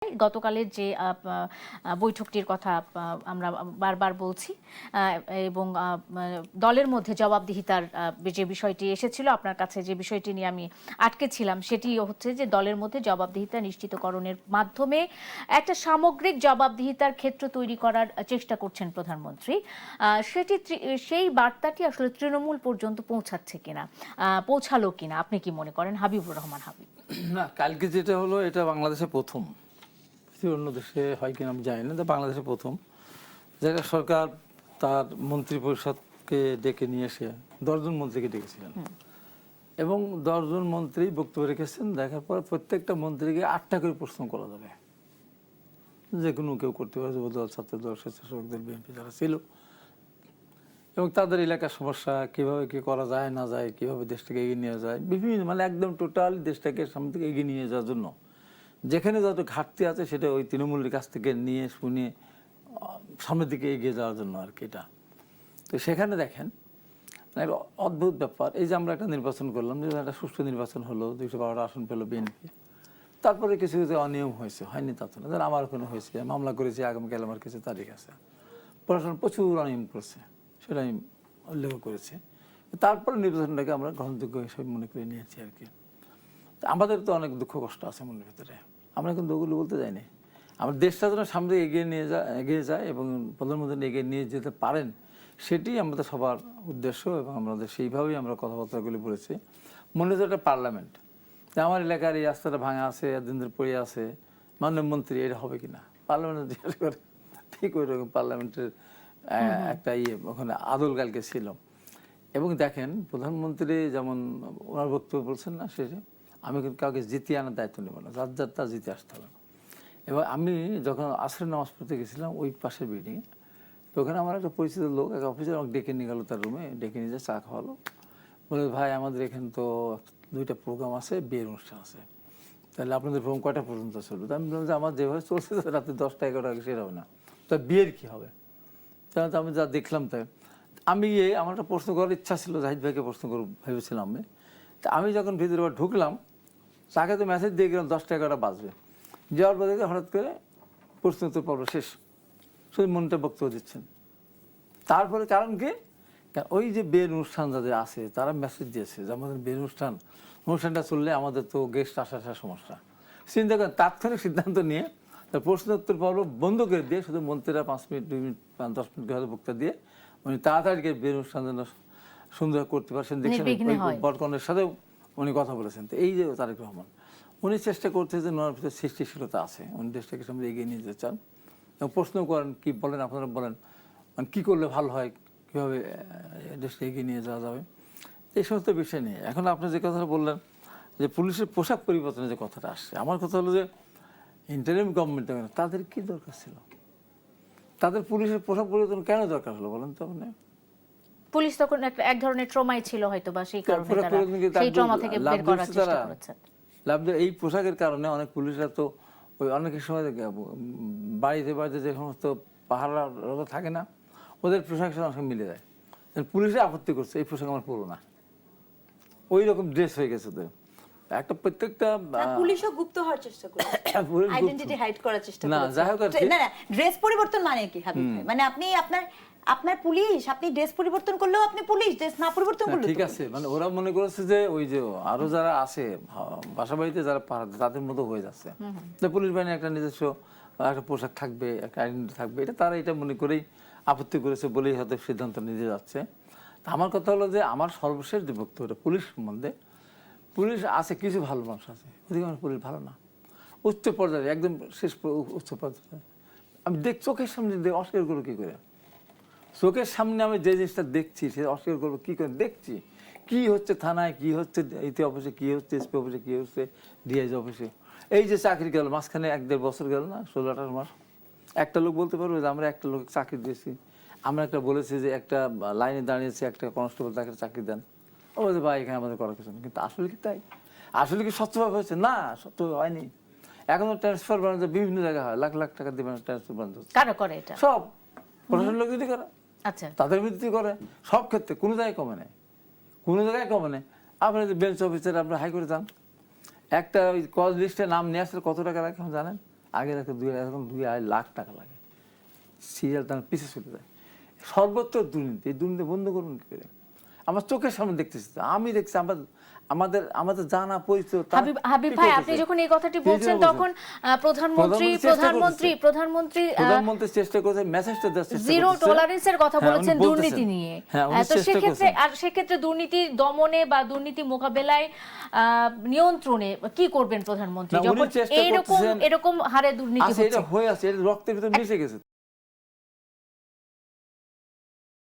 গতকালের যে বৈঠকটির কথা আমরা বারবার বলছি এবং দলের মধ্যে জবাবদিহিতার যে বিষয়টি এসেছিল আপনার কাছে, যে বিষয়টি নিয়ে আমি আটকে ছিলাম সেটি হচ্ছে যে দলের মধ্যে জবাবদিহিতা নিশ্চিতকরণের মাধ্যমে একটা সামগ্রিক জবাবদিহিতার ক্ষেত্র তৈরি করার চেষ্টা করছেন প্রধানমন্ত্রী। সেই বার্তাটি আসলে তৃণমূল পর্যন্ত পৌঁছাচ্ছে কিনা, পৌঁছালো কিনা, আপনি কি মনে করেন? হাবিবুর রহমান হাবিব। না, কালকে যেটা হলো এটা বাংলাদেশে প্রথম, অন্য দেশে হয় কিনা আমি জানি না, তো বাংলাদেশে প্রথম যেটা সরকার তার মন্ত্রী পরিষদকে ডেকে নিয়ে এসে 10 জন মন্ত্রীকে ডেকেছিলেন এবং 10 জন মন্ত্রী বক্তব্য রেখেছেন। দেখার পর প্রত্যেকটা মন্ত্রীকে 8টা করে প্রশ্ন করা যাবে, যে কোনো কেউ করতে পারে, যুবদল, ছাত্রদল, স্বেচ্ছাসেবকদের, বিএনপি যারা ছিল, এবং তাদের এলাকার সমস্যা কীভাবে কী করা যায় না যায়, কীভাবে দেশটাকে এগিয়ে নিয়ে যায়, বিভিন্ন মানে একদম টোটাল দেশটাকে সামনে থেকে এগিয়ে নিয়ে যাওয়ার জন্য যেখানে যত ঘাটতি আছে সেটা ওই তৃণমূলের কাছ থেকে নিয়ে শুনে সামনের দিকে এগিয়ে যাওয়ার জন্য আর কি এটা। তো সেখানে দেখেন একটা অদ্ভুত ব্যাপার, এই যে আমরা একটা নির্বাচন করলাম, যে একটা সুষ্ঠু নির্বাচন হলো, 212টা আসন পেলো বিএনপি, তারপরে কিছু কিছু অনিয়ম হয়েছে, হয়নি তা তো না, যেন আমার ওখানে হয়েছে, মামলা করেছি, আগামীকাল আমার কিছু তারিখ আছে, প্রশাসন প্রচুর অনিয়ম করেছে, সেটা আমি উল্লেখ করেছি। তারপরে নির্বাচনটাকে আমরা গ্রহণযোগ্য হিসেবে মনে করে নিয়েছি আর কি। আমাদের তো অনেক দুঃখ কষ্ট আছে মনের ভিতরে, আমরা কিন্তু ওগুলো বলতে যাইনি। আমার দেশটা যেন সামনে এগিয়ে যায় এবং প্রধানমন্ত্রী এগিয়ে নিয়ে যেতে পারেন, সেটি আমাদের সবার উদ্দেশ্য এবং আমাদের সেইভাবেই আমরা কথাবার্তাগুলি বলেছি। মনে হচ্ছে একটা পার্লামেন্ট, আমার এলাকার এই রাস্তাটা ভাঙা আছে, এতদিন ধরে পড়ে আছে, মাননীয় মন্ত্রী এটা হবে কিনা, পার্লামেন্টে জিজ্ঞাসা করে, ঠিক ওই রকম পার্লামেন্টের একটা ওখানে আদল কালকে ছিল। এবং দেখেন প্রধানমন্ত্রী যেমন ওনার বক্তব্য বলছেন না, শেষে আমি কিন্তু কাউকে জিতিয়ে আনার দায়িত্ব নেব না, যার যার তা জিতে আসতে হবে। এবং আমি যখন আসরের নামাজ পড়তে গেছিলাম ওই পাশের বিল্ডিংয়ে, তো ওখানে আমার একটা পরিচিত লোক, এক অফিসার আমাকে ডেকে নিয়ে গেলো তার রুমে, ডেকে নিয়ে যা চা খাওয়ালো, বলে ভাই আমাদের এখানে তো 2টা প্রোগ্রাম আছে, বিয়ের অনুষ্ঠান আছে, তাহলে আপনাদের প্রোগ্রাম কয়টা পর্যন্ত চলবে? তো আমি বললাম যে আমার যেভাবে চলছে রাতে 10টা 11টা সেটা হবে না, তা বিয়ের কী হবে? তাহলে তো আমি যা দেখলাম তাই আমি আমার একটা প্রশ্ন করার ইচ্ছা ছিল, জাহিদ ভাইকে প্রশ্ন করব ভেবেছিলাম আমি। তা আমি যখন ভিতরে ঢুকলাম, তাকে তো মেসেজ দিয়ে গেলাম 10টা 11টা বাজবে, যাওয়ার পরে হঠাৎ করে প্রশ্ন উত্তর পর্ব শেষ, শুধু মনটা বক্তব্য দিচ্ছেন। তারপরে কারণ কি, ওই যে বিয়ের অনুষ্ঠান যাদের আছে তারা মেসেজ দিয়েছে যে আমাদের বিয়ের অনুষ্ঠানটা চললে আমাদের তো গেস্ট আসার সমস্যা, চিন্তা করেন তাৎক্ষণিক সিদ্ধান্ত নিয়ে প্রশ্ন উত্তর পর্ব বন্ধ করে দিয়ে শুধু মন্ত্রীরা 5 মিনিট 2 মিনিট 10 মিনিট করে বক্তব্য দিয়ে উনি তাড়াতাড়ি বিয়ের অনুষ্ঠান যেন সুন্দর করতে পারছেন দেখছেন। বরকনের সাথেও উনি কথা বলেছেন। তো এই যে তারেক রহমান উনি চেষ্টা করতে যে ওনার ভিতরে সৃষ্টিশীলতা আছে, উনি দেশটাকে সামনে এগিয়ে নিয়ে যেতে চান এবং প্রশ্ন করেন কি বলেন, আপনারা বলেন মানে কী করলে ভালো হয়, কীভাবে দেশটা এগিয়ে নিয়ে যাওয়া যাবে, এই সমস্ত বিষয় নিয়ে। এখন আপনি যে কথাটা বললেন যে পুলিশের পোশাক পরিবর্তনের যে কথাটা আসছে, আমার কথা হলো যে ইন্টারিম গভর্নমেন্টে তাদের কি দরকার ছিল, তাদের পুলিশের পোশাক পরিবর্তন কেন দরকার হলো বলেন তো? আপনি পুলিশ তখন এক ধরনের ট্রমায় ছিল হয়তো, বা সেই কারণে তারা সেই ট্রমা থেকে বের করার চেষ্টা করেছে। এই পোশাকের কারণে অনেক পুলিশরা তো ওই অনেক সময় বাড়িতে বাড়িতে যে সমস্ত পাহারা থাকে না, ওদের পোশাকের সাথে অনেক মিলে যায়। পুলিশরা আপত্তি করছে এই পোশাক আমার পরবো না, ওই রকম ড্রেস হয়ে গেছে। তো একটা প্রত্যেকটা পুলিশও গুপ্ত হওয়ার চেষ্টা করে, আইডেন্টিটি হাইড করার চেষ্টা করে। না যাই হোক, না ড্রেস পরিবর্তন মানে কি হাবিব ভাই? মানে আপনি আপনার পুলিশ, আপনি ড্রেস পরিবর্তন করলেও আপনি পুলিশ, ড্রেস না পরিবর্তন করলেও ঠিক আছে। মানে ওরা মনে করেছে যে ওই যে আরো যারা আছে বাসা বাড়িতে যারা তাদের মতো হয়ে যাচ্ছে, পুলিশ বাহিনী একটা নিজস্ব একটা পোশাক থাকবে, একটা আইডেন্টিটি থাকবে, এটা তারা এটা মনে করেই আপত্তি করেছে বলেই হয়তো সিদ্ধান্ত নিতে যাচ্ছে। আমার কথা হলো যে আমার সর্বশেষ যে বক্তব্যটা পুলিশ সম্বন্ধে, পুলিশ আছে কিছু ভালো মানুষ আছে, অধিকাংশ পুলিশ ভালো না, উচ্চ পর্যায়ে একদম শেষ উচ্চ পর্যায়ে। আমি চোখের সামনে অস্বীকার করবো কী করে? চোখের সামনে আমি যে জিনিসটা দেখছি সে অস্বীকার করবো কী করে? দেখছি কি হচ্ছে থানায়, কি হচ্ছে ইতি অফিসে, কি হচ্ছে এসপি অফিসে, কি হচ্ছে ডিআইজি অফিসে। এই যে চাকরি গেল মাঝখানে 1-1.5 বছর গেল না, 16-18 মাস, একটা লোক বলতে পারবে যে আমরা একটা লোক চাকরি দিয়েছি, আমরা একটা বলেছি যে একটা লাইনে দাঁড়িয়েছি একটা কনস্টেবল তাকে চাকরি দেন, ও বলছে ভাই এখানে আমাদের করার কিছু না। কিন্তু আসলে কি তাই? আসলে কি স্বচ্ছভাবে হয়েছে? না, স্বচ্ছভাবে হয়নি। এখনো ট্রান্সফার বানাতে বিভিন্ন জায়গায় হয়, লাখ লাখ টাকা দিয়ে ট্রান্সফার বানাতে হচ্ছে। কারা করে এটা? সব প্রশাসন লোক যদি করে, আচ্ছা, তাদের ভিত্তি করে সব ক্ষেত্রে, কোনো জায়গায় কমে নেই, কোনো জায়গায় কমে নেই। আপনি যে বেঞ্চ অফিসার, আপনি হাইকোর্টে যান, একটা ওই কজ লিস্টে নাম নিয়ে আসলে কত টাকা লাগে জানেন? আগে রাখতে 2.5 লাখ টাকা লাগে, সিরিয়াল তার পিছিয়ে চলে যায়। সর্বত্র দুর্নীতি, এই দুর্নীতি বন্ধ করুন কি করে? আমার চোখের সামনে দেখতেছি তো, আমি দেখছি আমাদের জানা পরিচয়। হাবিব ভাই, আপনি যখন এই কথাটি বলছেন তখন প্রধানমন্ত্রী চেষ্টা করেছে, মেসেজটা জিরো টলারেন্সের কথা বলেছেন দুর্নীতি নিয়ে। তো সেক্ষেত্রে দুর্নীতি দমনে বা দুর্নীতি মোকাবেলায় নিয়ন্ত্রণে কি করবেন প্রধানমন্ত্রী যখন এরকম হারে দুর্নীতি হচ্ছে? হয়ে আছে, এটা রক্তের ভিতরে মিশে গেছে।